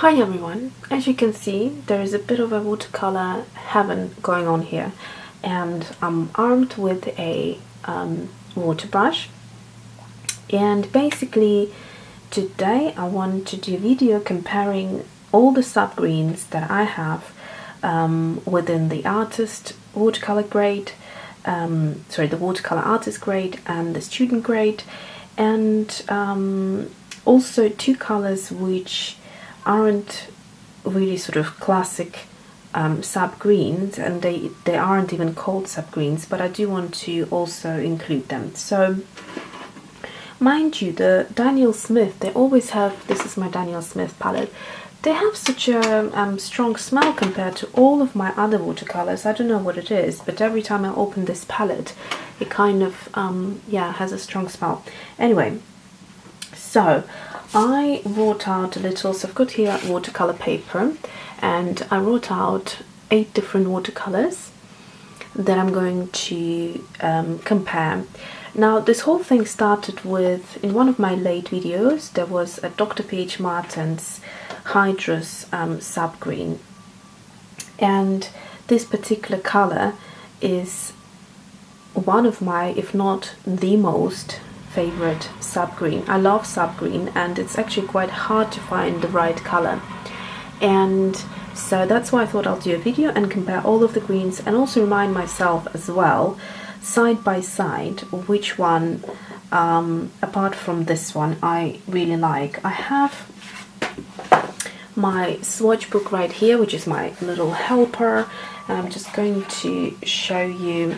Hi everyone, as you can see there is a bit of a watercolor heaven going on here, and I'm armed with a water brush, and basically today I want to do a video comparing all the sub-greens that I have within the artist watercolor grade, the watercolor artist grade and the student grade, and also two colors which aren't really sort of classic sub-greens, and they aren't even called sub-greens, but I do want to also include them. So mind you, the Daniel Smith, they always have, this is my Daniel Smith palette, they have such a strong smell compared to all of my other watercolors. I don't know what it is, but every time I open this palette it kind of has a strong smell. Anyway, so I wrote out a little, so I've got here watercolor paper, and I wrote out 8 different watercolors that I'm going to compare. Now this whole thing started with, in one of my late videos, there was a Dr. P.H. Martin's Hydrus sub-green, and this particular color is one of my, if not the most favorite sub-green. I love sub-green, and it's actually quite hard to find the right color, and so that's why I thought I'll do a video and compare all of the greens, and also remind myself as well, side by side, which one apart from this one I really like. I have my swatch book right here, which is my little helper, and I'm just going to show you.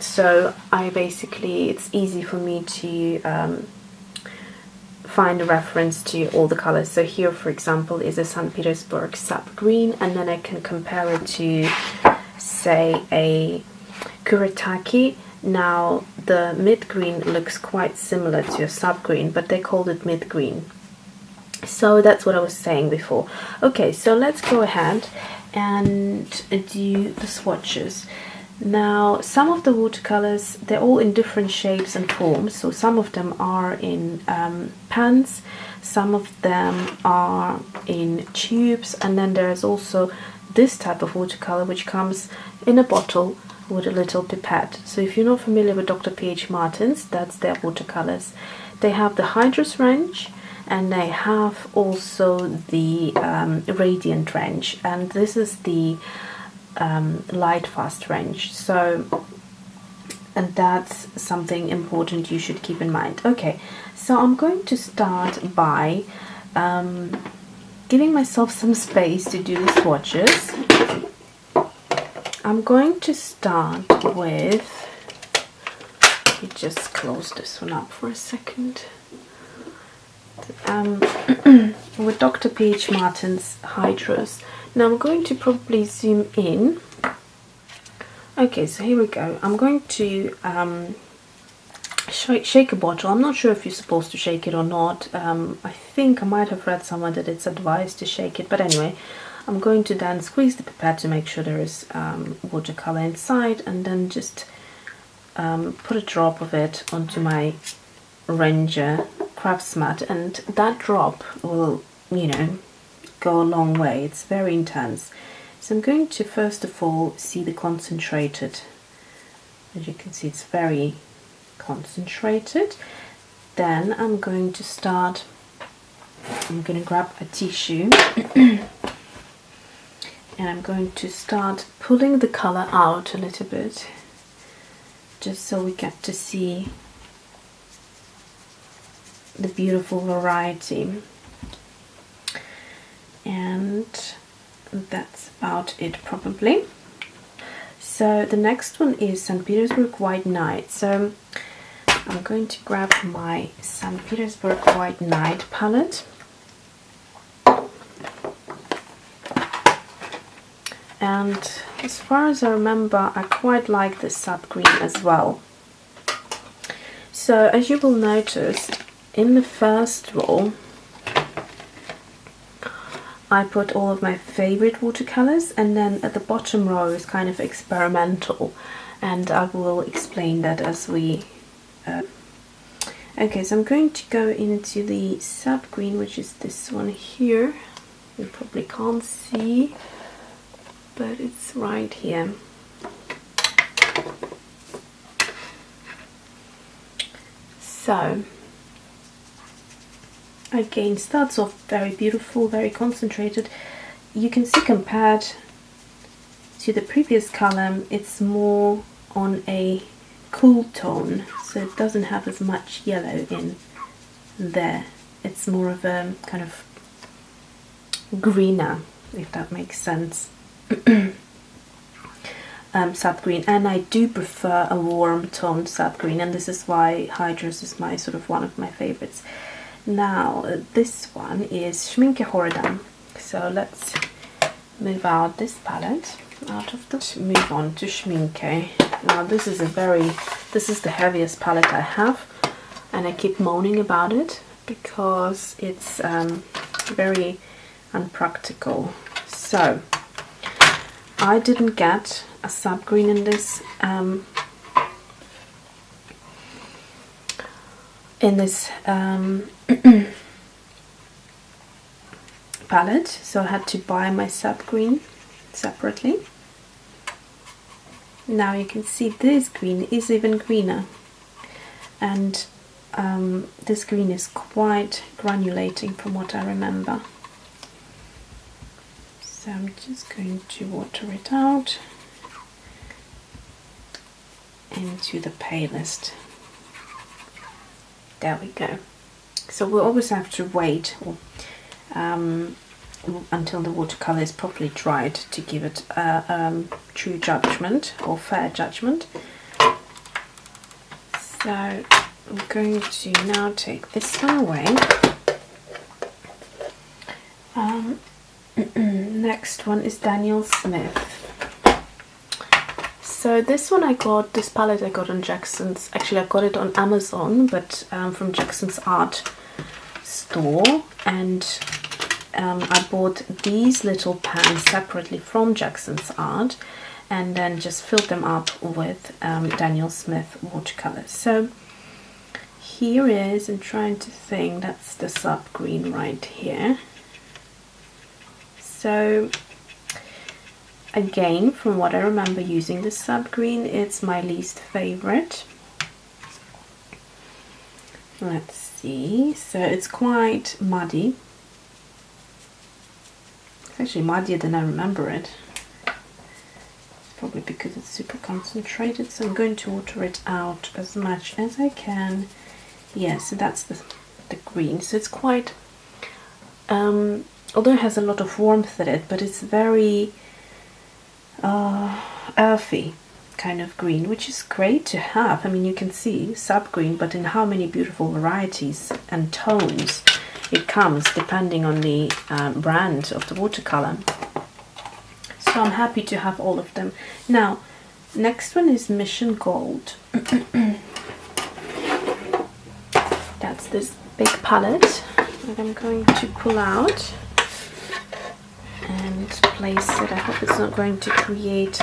So I basically, it's easy for me to find a reference to all the colors. So here, for example, is a St. Petersburg sub-green, and then I can compare it to, say, a Kuretake. Now the mid-green looks quite similar to a sub-green, but they called it mid-green. So that's what I was saying before. Okay, so let's go ahead and do the swatches. Now some of the watercolors, they're all in different shapes and forms. So some of them are in pans, some of them are in tubes, and then there's also this type of watercolor which comes in a bottle with a little pipette. So if you're not familiar with Dr. P.H. Martin's, that's their watercolors. They have the Hydrus range, and they have also the Radiant range, and this is the light fast range. So, and that's something important you should keep in mind. Okay, so I'm going to start by giving myself some space to do the swatches. I'm going to start with, let me just close this one up for a second, with Dr. P.H. Martin's Hydrus. Now I'm going to probably zoom in. Okay, so here we go. I'm going to shake a bottle. I'm not sure if you're supposed to shake it or not. I think I might have read somewhere that it's advised to shake it, but anyway, I'm going to then squeeze the pipette to make sure there is watercolor inside, and then just put a drop of it onto my Ranger crafts mat, and that drop will, you know, go a long way. It's very intense. So I'm going to first of all see the concentrated. As you can see, it's very concentrated. Then I'm going to start, I'm going to grab a tissue and I'm going to start pulling the color out a little bit, just so we get to see the beautiful variety. And that's about it probably. So the next one is St. Petersburg White Night. So I'm going to grab my St. Petersburg White Night palette, and as far as I remember, I quite like this sub-green as well. So as you will notice, in the first row I put all of my favorite watercolors, and then at the bottom row is kind of experimental, and I will explain that as we Okay, so I'm going to go into the sap green, which is this one here. You probably can't see, but it's right here. So again, starts off very beautiful, very concentrated. You can see compared to the previous color, it's more on a cool tone, so it doesn't have as much yellow in there. It's more of a kind of greener, if that makes sense. Sap green, and I do prefer a warm toned sap green, and this is why Hydros is my sort of one of my favorites. Now this one is Schminke Hordam, so let's move out this palette out of the, move on to Schminke. Now this is the heaviest palette I have, and I keep moaning about it because it's very unpractical. So I didn't get a sap green in this palette, so I had to buy my sap green separately. Now you can see this green is even greener, and this green is quite granulating from what I remember. So I'm just going to water it out into the palest. There we go. So we always have to wait until the watercolor is properly dried to give it a true judgment or fair judgment. So I'm going to now take this one away. Next one is Daniel Smith. So this one this palette I got on Jackson's, actually I got it on Amazon, but from Jackson's art store, and I bought these little pans separately from Jackson's art, and then just filled them up with Daniel Smith watercolors. So here is, I'm trying to think, that's the sap green right here. So again, from what I remember using the sap green, it's my least favorite. Let's see, so it's quite muddy. It's actually muddier than I remember it. It's probably because it's super concentrated, so I'm going to water it out as much as I can. Yeah, so that's the green. So it's quite, although it has a lot of warmth in it, but it's very earthy kind of green, which is great to have. I mean, you can see sap green, but in how many beautiful varieties and tones it comes depending on the brand of the watercolor. So I'm happy to have all of them. Now, next one is Mission Gold. That's this big palette that I'm going to pull out and place it. I hope it's not going to create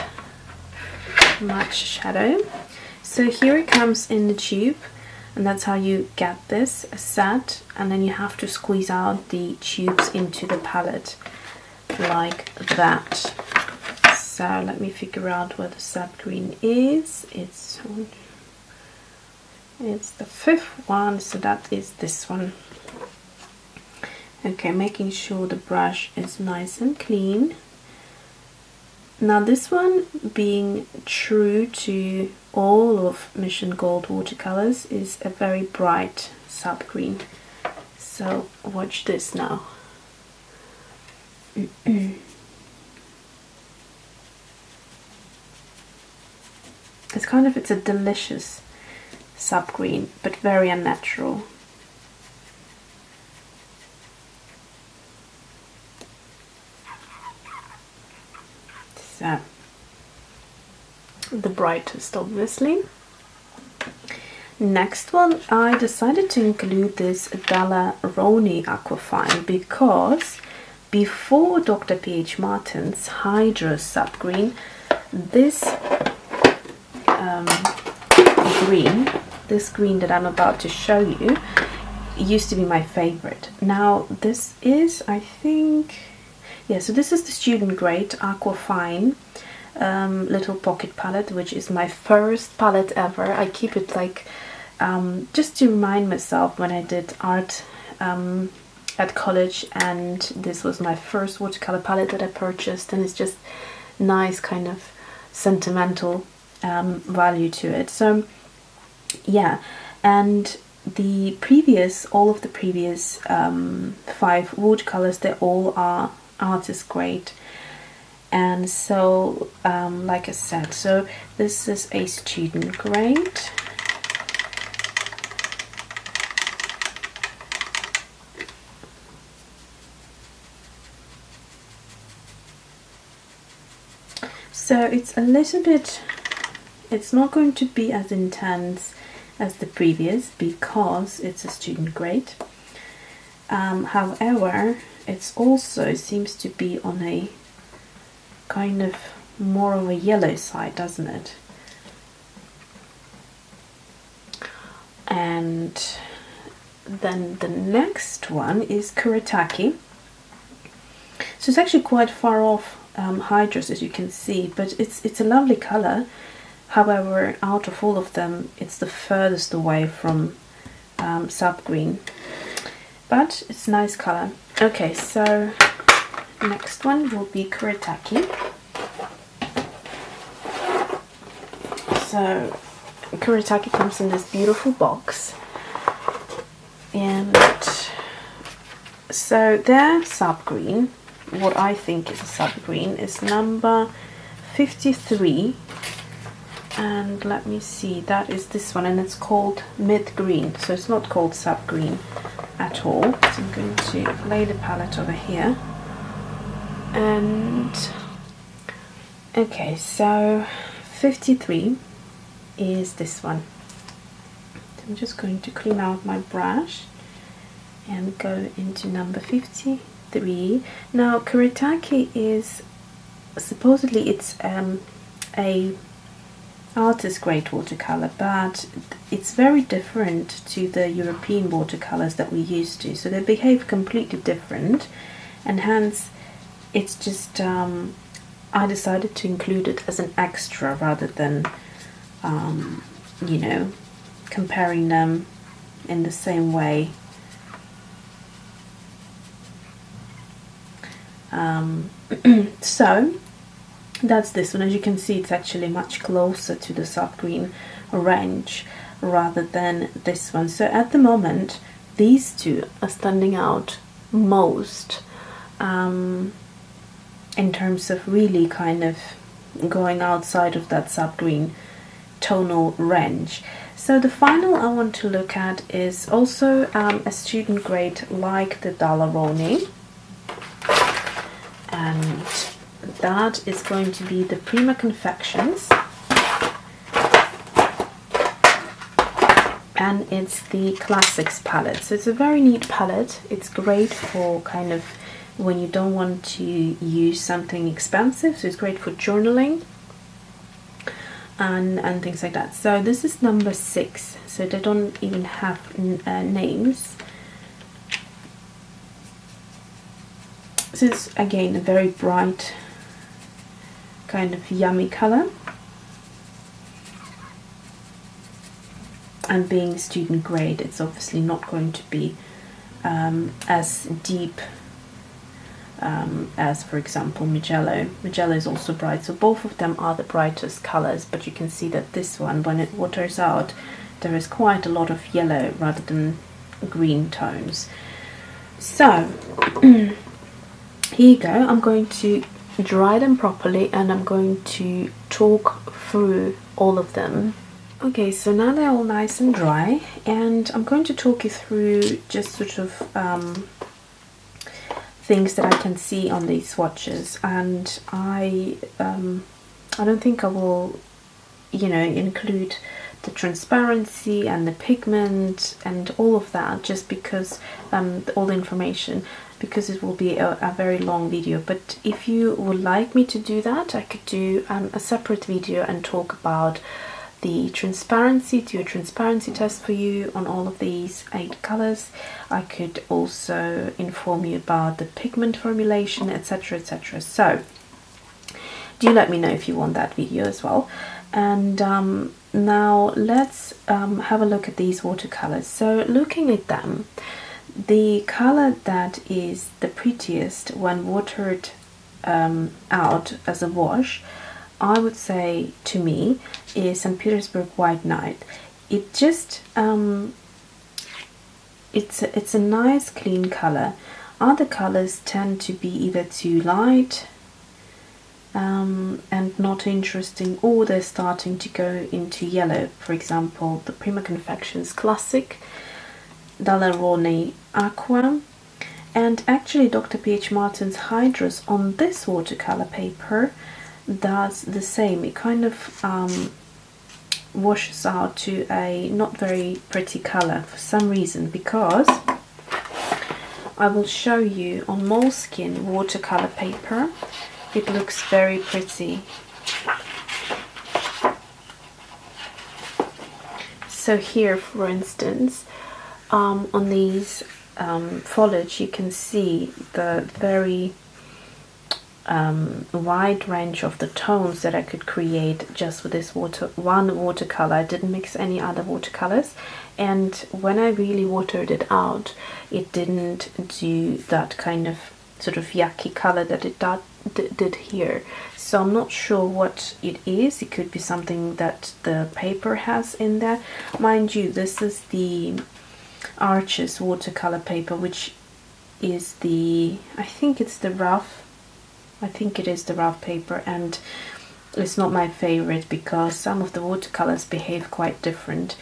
much shadow. So here it comes in the tube, and that's how you get this set, and then you have to squeeze out the tubes into the palette like that. So let me figure out where the sap green is. It's the fifth one, so that is this one. Okay, making sure the brush is nice and clean. Now this one, being true to all of Mission Gold watercolors, is a very bright sap green. So watch this now. It's a delicious sap green, but very unnatural. So, the brightest, obviously. Next one, I decided to include this Dalla Roni Aquafine because before Dr. P.H. Martin's Hydro Sap Green, this green, this green that I'm about to show you used to be my favorite. Now this is, I think, yeah, so this is the Student Grade Aqua Fine little pocket palette, which is my first palette ever. I keep it like just to remind myself when I did art at college, and this was my first watercolor palette that I purchased, and it's just nice kind of sentimental value to it. So yeah, and the previous, all of the previous 5 watercolors, they all are artist grade. And so like I said, so this is a student grade. So it's a little bit, it's not going to be as intense as the previous because it's a student grade. However, it's also seems to be on a kind of more of a yellow side, doesn't it? And then the next one is Kuretake. So it's actually quite far off Hydros, as you can see, but it's a lovely color. However, out of all of them, it's the furthest away from sap green, but it's a nice color. Okay, so next one will be Kuretake. So Kuretake comes in this beautiful box, and so their sap green, what I think is a sap green, is number 53, and let me see, that is this one, and it's called mid green, so it's not called sap green at all. So I'm going to lay the palette over here, and okay, so 53 is this one. So I'm just going to clean out my brush and go into number 53. Now Kuretake is supposedly it's a artist grade watercolor, but it's very different to the European watercolors that we used to, so they behave completely different, and hence it's just I decided to include it as an extra rather than you know, comparing them in the same way. So that's this one. As you can see, it's actually much closer to the sap green range rather than this one. So at the moment, these two are standing out most in terms of really kind of going outside of that sap green tonal range. So the final I want to look at is also a student grade like the Dalaroni, and that is going to be the Prima Confections, and it's the Classics palette. So it's a very neat palette. It's great for kind of when you don't want to use something expensive, so it's great for journaling and things like that. So this is number 6, so they don't even have names. So it's again a very bright kind of yummy color, and being student grade, it's obviously not going to be as deep as, for example, Mugello. Mugello is also bright, so both of them are the brightest colors, but you can see that this one, when it waters out, there is quite a lot of yellow rather than green tones. So here you go. I'm going to dry them properly, and I'm going to talk through all of them. Okay, so now they're all nice and dry, and I'm going to talk you through just sort of things that I can see on these swatches, and I don't think I will, you know, include the transparency and the pigment and all of that, just because all the information, because it will be a very long video. But if you would like me to do that, I could do a separate video and talk about the transparency, do a transparency test for you on all of these 8 colors. I could also inform you about the pigment formulation, etc, etc. So do let me know if you want that video as well. And now let's have a look at these watercolors. So looking at them, the color that is the prettiest when watered out as a wash, I would say, to me, is St. Petersburg White Night. It just it's a nice clean color. Other colors tend to be either too light and not interesting, or they're starting to go into yellow. For example, the Prima Confections Classic, Dalerone Aqua, and actually Dr. P.H. Martin's Hydrus on this watercolor paper does the same. It kind of washes out to a not very pretty color for some reason, because I will show you on Moleskine watercolor paper it looks very pretty. So here, for instance, on these foliage, you can see the very wide range of the tones that I could create just with this one watercolor. I didn't mix any other watercolors, and when I really watered it out, it didn't do that kind of sort of yucky color that it did here. So I'm not sure what it is. It could be something that the paper has in there. Mind you, this is the Arches watercolor paper, which is the, I think it's the rough, I think it is the rough paper, and it's not my favorite because some of the watercolors behave quite different.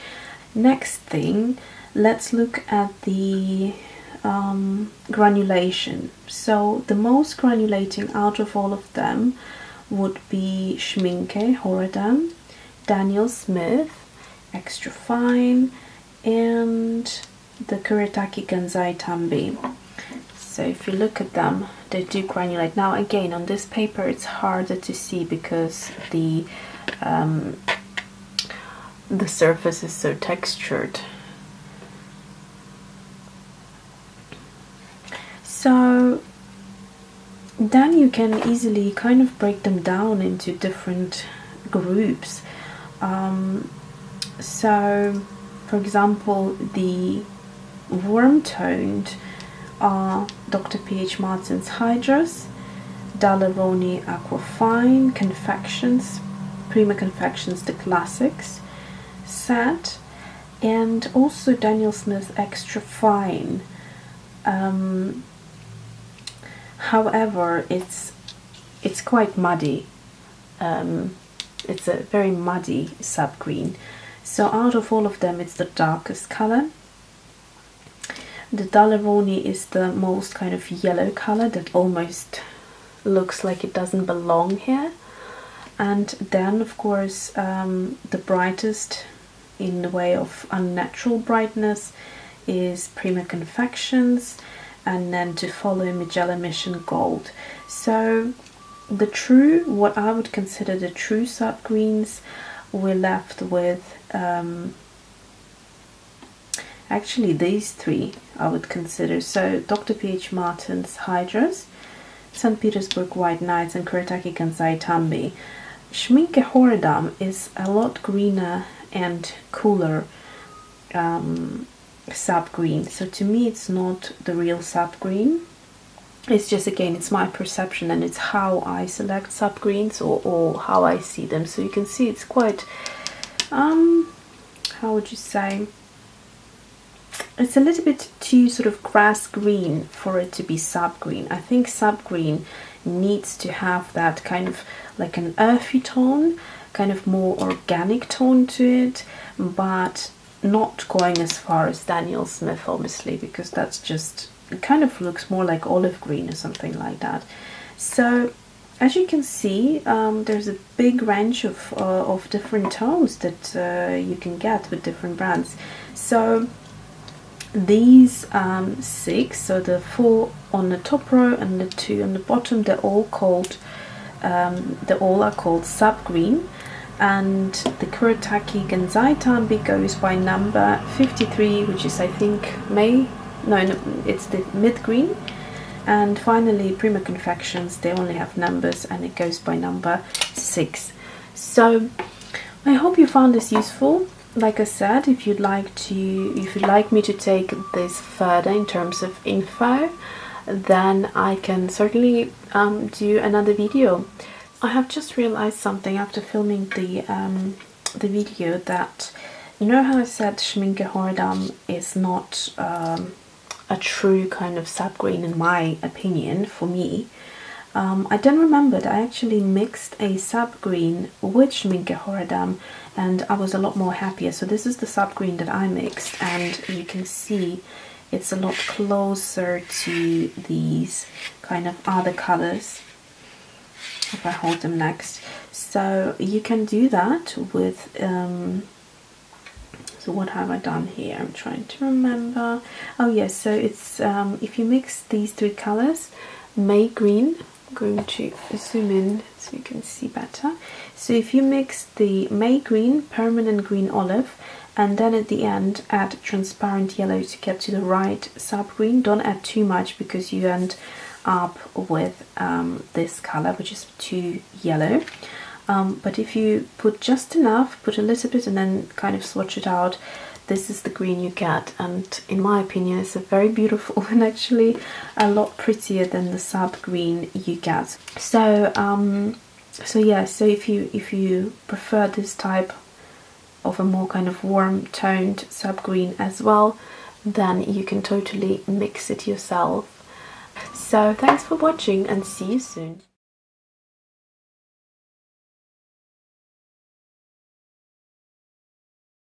Next thing, let's look at the granulation. So the most granulating out of all of them would be Schminke Horadam, Daniel Smith Extra Fine, and the Kuretake Gansai Tambi. So if you look at them, they do granulate. Now again, on this paper it's harder to see because the surface is so textured. So then you can easily kind of break them down into different groups. So for example, the warm-toned are Dr. P.H. Martin's Hydrus, Dalerone Aquafine, Confections, Prima Confections The Classics set, and also Daniel Smith Extra Fine. However, it's quite muddy. It's a very muddy sub-green. So out of all of them, it's the darkest color. The Dalerone is the most kind of yellow color that almost looks like it doesn't belong here. And then, of course, the brightest in the way of unnatural brightness is Prima Confections, and then to follow Magellan Mission Gold. So the true, what I would consider the true sub-greens, we're left with actually these three I would consider. So Dr. P.H. Martin's Hydrus, St. Petersburg White Nights, and Kuretake Gansai Tambi. Schminke Horadam is a lot greener and cooler sub-green. So to me it's not the real sub-green. It's just, again, it's my perception and it's how I select sub-greens or how I see them. So you can see it's quite, how would you say, it's a little bit too sort of grass green for it to be sub-green. I think sub-green needs to have that kind of like an earthy tone, kind of more organic tone to it, but not going as far as Daniel Smith, obviously, because that's just, it kind of looks more like olive green or something like that. So as you can see, there's a big range of different tones that you can get with different brands. So these 6, so the 4 on the top row and the 2 on the bottom, they're all called, they all are called sub-green. and the Kuretake Genzai Tanbi goes by number 53, which is I think it's the mid green. And finally Prima Confections, they only have numbers and it goes by number 6. So I hope you found this useful. Like I said, if you'd like me to take this further in terms of info, then I can certainly do another video. I have just realized something after filming the video, that you know how I said Schminke Horadam is not a true kind of sap green in my opinion, for me. I then remembered I actually mixed a sap green with Schminke Horadam and I was a lot more happier. So this is the sap green that I mixed, and you can see it's a lot closer to these kind of other colors if I hold them next. So you can do that with so what have I done here? I'm trying to remember. Oh yes, so it's if you mix these three colors, May green, I'm going to zoom in so you can see better. So if you mix the May green, permanent green olive, and then at the end add transparent yellow to get to the right sap green, don't add too much because you end up with this color, which is too yellow. But if you put just enough, put a little bit and then kind of swatch it out, this is the green you get, and in my opinion it's a very beautiful and actually a lot prettier than the sap green you get. So yeah, so if you prefer this type of a more kind of warm toned sap green as well, then you can totally mix it yourself. So thanks for watching and see you soon.